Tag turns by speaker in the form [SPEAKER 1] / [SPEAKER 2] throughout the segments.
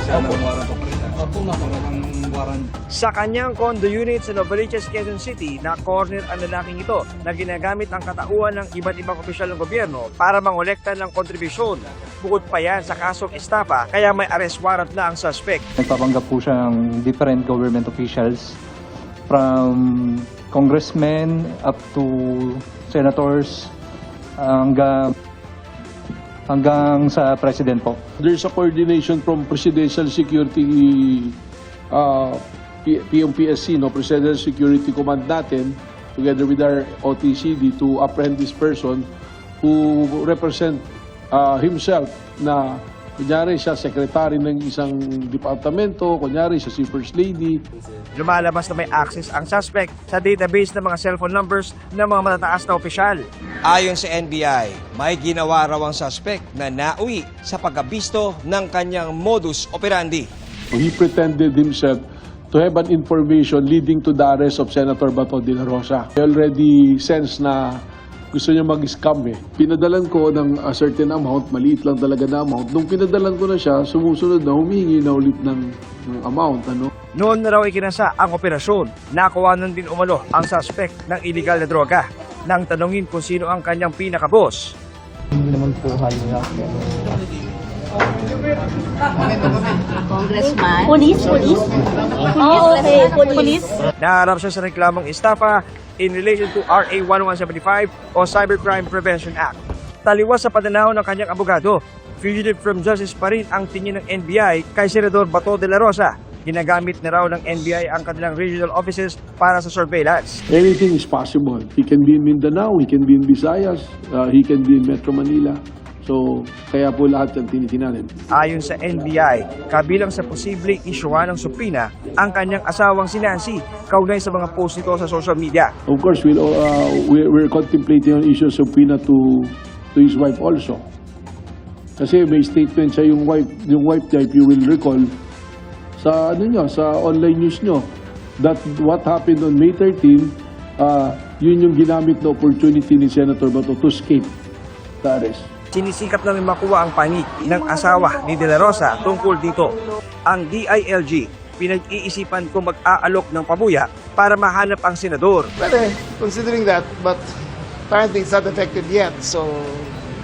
[SPEAKER 1] siya ng warrant of arrest. Opo, ma'am. Warrant.
[SPEAKER 2] Sa kanyang condo unit sa Novaliches, Quezon City, na-corner ang lalaking ito na ginagamit ang katauhan ng iba't ibang opisyal ng gobyerno para mangolekta ng kontribusyon. Bukod pa yan sa kasong estafa, kaya may arrest warrant na ang suspect.
[SPEAKER 3] Nagpapanggap po siya ng different government officials from congressmen up to senators hanggang sa president po.
[SPEAKER 4] There's a coordination from Presidential Security PMPSC, no, Presidential Security Command natin, together with our OTCD to apprehend this person who represent himself na kunyari siya secretary ng isang departamento, kunyari siya si First Lady.
[SPEAKER 2] Lumalabas na may access ang suspect sa database ng mga cellphone numbers ng mga matataas na opisyal.
[SPEAKER 5] Ayon sa NBI, may ginawa raw ang suspect na nauwi sa pagkabisto ng kanyang modus operandi.
[SPEAKER 4] He pretended himself to have an information leading to the arrest of Senator Bato de la Rosa. I already sense na gusto niya mag-scam eh. Pinadalan ko ng a certain amount, maliit lang talaga na amount. Nung pinadalan ko na siya, sumusunod na humingi na ulit ng amount. Ano?
[SPEAKER 2] Noon na raw ikinasa ang operasyon. Nakuhanan din umano ang suspect ng illegal na droga. Nang tanungin kung sino ang kanyang pinaka-boss.
[SPEAKER 3] Hindi naman po halina.
[SPEAKER 6] Congressman. Police? Oh, okay. Police.
[SPEAKER 2] Naharap siya sa reklamong estafa in relation to RA 1175 o Cybercrime Prevention Act. Taliwas sa pananaw ng kanyang abogado, fugitive from justice pa rin ang tingin ng NBI kay Senador Bato de la Rosa. Ginagamit na raw ng NBI ang kanilang regional offices para sa surveillance.
[SPEAKER 4] Anything is possible. He can be in Mindanao, he can be in Visayas, he can be in Metro Manila. So, kaya po lahat yung tinitinanin.
[SPEAKER 2] Ayon sa NBI, kabilang sa posibleng isyuhan ng supina ang kanyang asawang si Nancy, kaugnay sa mga post nito sa social media.
[SPEAKER 4] Of course, we're contemplating on issue of subpoena to his wife also. Kasi may statement siya yung wife niya, if you will recall, sa sa online news nyo, that what happened on May 13, yun yung ginamit na opportunity ni Senator Bato to escape the arrest.
[SPEAKER 2] Sinisikap namin makuha ang panig ng asawa ni De La Rosa tungkol dito. Ang DILG, pinag-iisipan kung mag-aalok ng pabuya para mahanap ang senador.
[SPEAKER 7] Pwede, considering that, but apparently it's not effective yet, so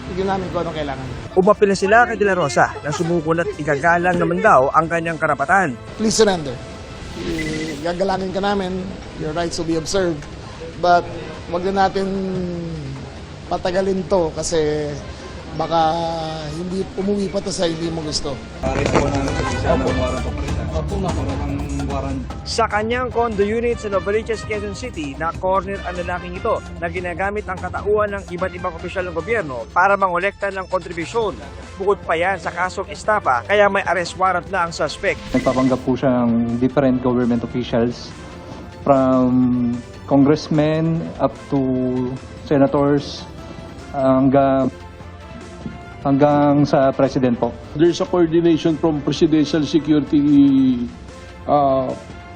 [SPEAKER 7] hindi namin kung anong kailangan.
[SPEAKER 2] Umapil na sila kay De La Rosa na sumukol at igagalang naman daw ang kanyang karapatan.
[SPEAKER 7] Please surrender. Gagalangin ka namin, your rights will be observed, but wag na natin patagalin to kasi baka hindi umuwi pa to sa hindi mo gusto.
[SPEAKER 1] Arrest po namin siya ng warrant of arrest. Opo, ma'am. Warrant.
[SPEAKER 2] Sa kanyang condo unit sa Novaliches, Quezon City, na-corner ang lalaking ito na ginagamit ang katauhan ng iba't ibang opisyal ng gobyerno para mangolekta ng kontribusyon. Bukod pa yan sa kasong estafa, kaya may arrest warrant na ang suspect.
[SPEAKER 3] Nagpapanggap po siya ng different government officials from congressmen up to senators hanggang sa president po.
[SPEAKER 4] There's a coordination from Presidential Security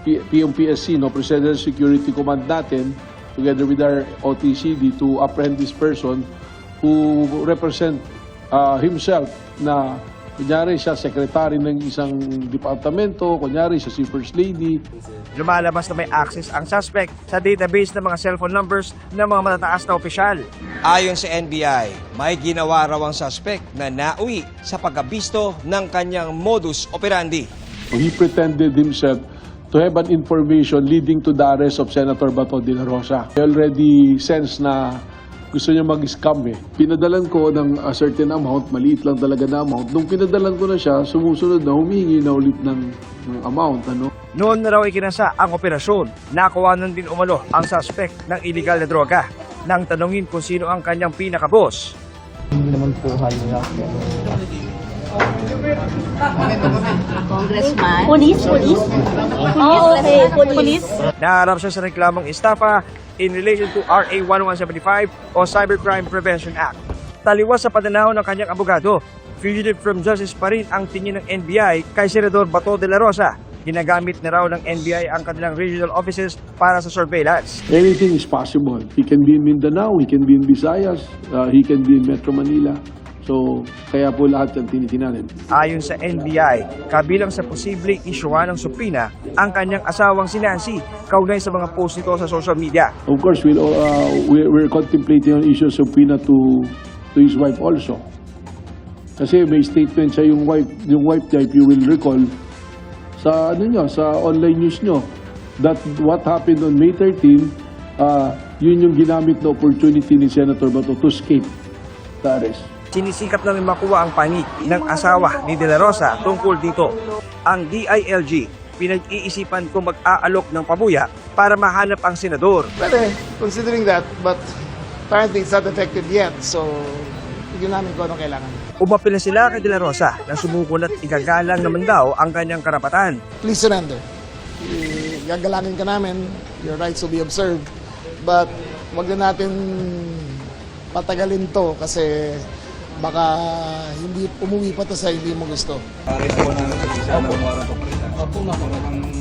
[SPEAKER 4] PMPSC, no, Presidential Security Command natin, together with our OTCD to apprehend this person who represent himself na kunyari siya secretary ng isang departamento, kunyari siya si First Lady.
[SPEAKER 2] Lumalabas na may access ang suspect sa database ng mga cellphone numbers ng mga matataas na opisyal.
[SPEAKER 5] Ayon sa NBI, may ginawa raw ang suspect na nauwi sa pagkabisto ng kanyang modus operandi.
[SPEAKER 4] He pretended himself to have an information leading to the arrest of Senator Bato de la Rosa. I already sense na gusto niya mag-scam eh. Pinadalan ko ng a certain amount, maliit lang talaga na amount. Nung pinadalan ko na siya, sumusunod na humingi na ulit ng amount. Ano?
[SPEAKER 2] Noon na raw ikinasa ang operasyon. Nakuhanan din umano ang suspect ng illegal na droga. Nang tanungin kung sino ang kanyang pinaka-boss.
[SPEAKER 3] Hindi naman po halina.
[SPEAKER 6] Congressman. Police? Oh, okay. Police.
[SPEAKER 2] Naharap siya sa reklamong estafa in relation to RA 1175 o Cybercrime Prevention Act. Taliwas sa pananaw ng kanyang abogado, fugitive from justice pa rin ang tingin ng NBI kay Senador Bato de la Rosa. Ginagamit na raw ng NBI ang kanilang regional offices para sa surveillance.
[SPEAKER 4] Anything is possible. He can be in Mindanao, he can be in Visayas, he can be in Metro Manila. So, kaya po lahat yan tinitinanin.
[SPEAKER 2] Ayon sa NBI, kabilang sa posibleng isyuhan ng suprina ang kanyang asawang si Nancy kaugnay sa mga post nito sa social media.
[SPEAKER 4] Of course, we're contemplating an issue of subpoena to his wife also. Kasi may statement siya yung wife niya, if you will recall, sa sa online news nyo, that what happened on May 13, yun yung ginamit na opportunity ni Senator Bato to escape the arrest.
[SPEAKER 2] Sinisikap namin makuha ang panig ng asawa ni De La Rosa tungkol dito. Ang DILG, pinag-iisipan kung mag-aalok ng pabuya para mahanap ang senador.
[SPEAKER 7] Pwede, considering that, but apparently it's not effective yet, so tignan namin kung anong kailangan.
[SPEAKER 2] Umapil na sila kay De La Rosa na sumukon at igagalang naman daw ang kanyang karapatan.
[SPEAKER 7] Please surrender. Gagalangin ka namin, your rights will be observed, but wag na natin patagalin to kasi baka hindi umuwi pa to sa hindi mo gusto.
[SPEAKER 1] Pares po namin sa isa ng warrant of arrest. Opo, ma'am.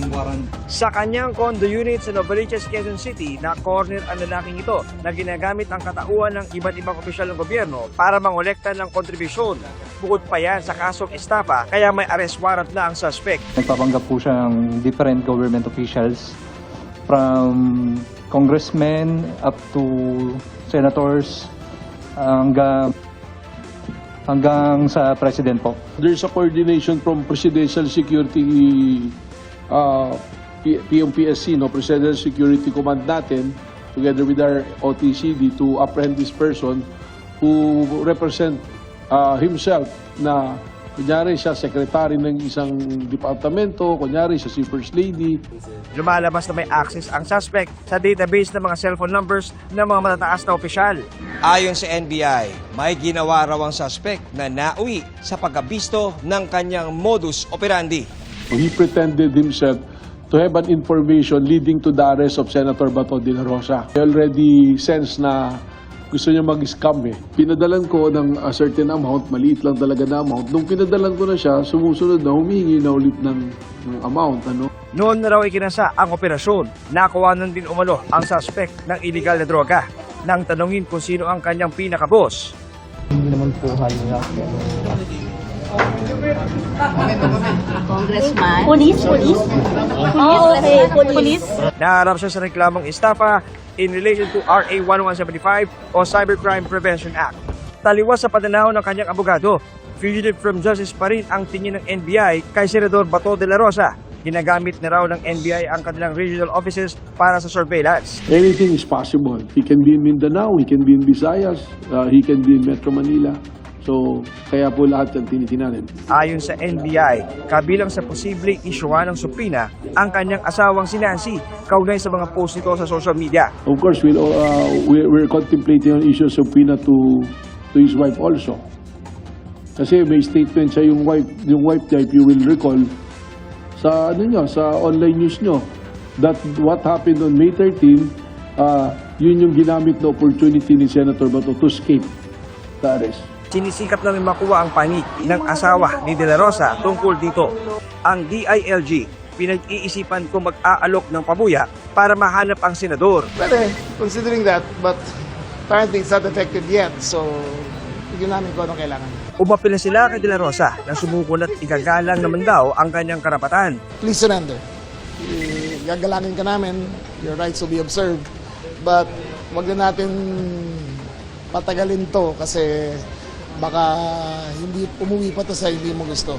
[SPEAKER 1] Warrant.
[SPEAKER 2] Sa kanyang condo unit sa Novaliches, Quezon City, na corner ang lalaking ito na ginagamit ang katauhan ng iba't ibang opisyal ng gobyerno para mangolekta ng kontribusyon. Bukod pa yan sa kasong estafa, kaya may arrest warrant na ang suspect.
[SPEAKER 3] Nagpapanggap po siya ng different government officials from congressmen up to senators hanggang sa president po.
[SPEAKER 4] There's a coordination from Presidential Security PMPSC, Presidential Security Command natin, together with our OTCD to apprehend this person who represent himself na kunyari siya secretary ng isang departamento, kunyari siya si First Lady.
[SPEAKER 2] Lumalabas na may access ang suspect sa database ng mga cellphone numbers ng mga matataas na opisyal.
[SPEAKER 5] Ayon sa NBI, may ginawa raw ang suspect na nauwi sa pagkabisto ng kanyang modus operandi.
[SPEAKER 4] He pretended himself to have an information leading to the arrest of Senator Bato de la Rosa. I already sense na gusto niya mag-scam eh. Pinadalan ko ng a certain amount, maliit lang talaga na amount. Nung pinadalan ko na siya, sumusunod na humingi na ulit ng amount.
[SPEAKER 2] Noon na raw ikinasa ang operasyon, nakuhanan din umano ang suspect ng illegal na droga. Nang tanungin kung sino ang kanyang pinaka-boss.
[SPEAKER 6] Congressman. Police. Okay, police.
[SPEAKER 2] Naharap siya sa reklamong estafa in relation to RA 1175 o Cybercrime Prevention Act. Taliwas sa pananaw ng kanyang abogado, fugitive from justice pa rin ang tingin ng NBI kay Senador Bato de la Rosa. Ginagamit na raw ng NBI ang kanilang regional offices para sa surveillance.
[SPEAKER 4] Anything is possible. He can be in Mindanao, he can be in Visayas, he can be in Metro Manila. So, kaya po lahat yan tinitinanin.
[SPEAKER 2] Ayon sa NBI, kabilang sa posibleng isyuhan ng suprina ang kanyang asawang si Nancy kaugnay sa mga post nito sa social media.
[SPEAKER 4] Of course, we're contemplating an issue of subpoena to his wife also. Kasi may statement siya yung wife niya, if you will recall, sa sa online news nyo, that what happened on May 13, yun yung ginamit na opportunity ni Senator Bato to escape the arrest.
[SPEAKER 2] Sinisikap namin makuha ang panig ng asawa ni De La Rosa tungkol dito. Ang DILG, pinag-iisipan kung mag-aalok ng pabuya para mahanap ang senador.
[SPEAKER 7] Pwede, considering that, but apparently it's not effective yet, so tignan namin kung anong kailangan.
[SPEAKER 2] Umapil na sila kay De La Rosa na sumukon at igagalang naman daw ang kanyang karapatan.
[SPEAKER 7] Please surrender. Gagalangin ka namin, your rights will be observed, but wag na natin patagalin to kasi baka hindi umuwi pa to sa hindi mo gusto.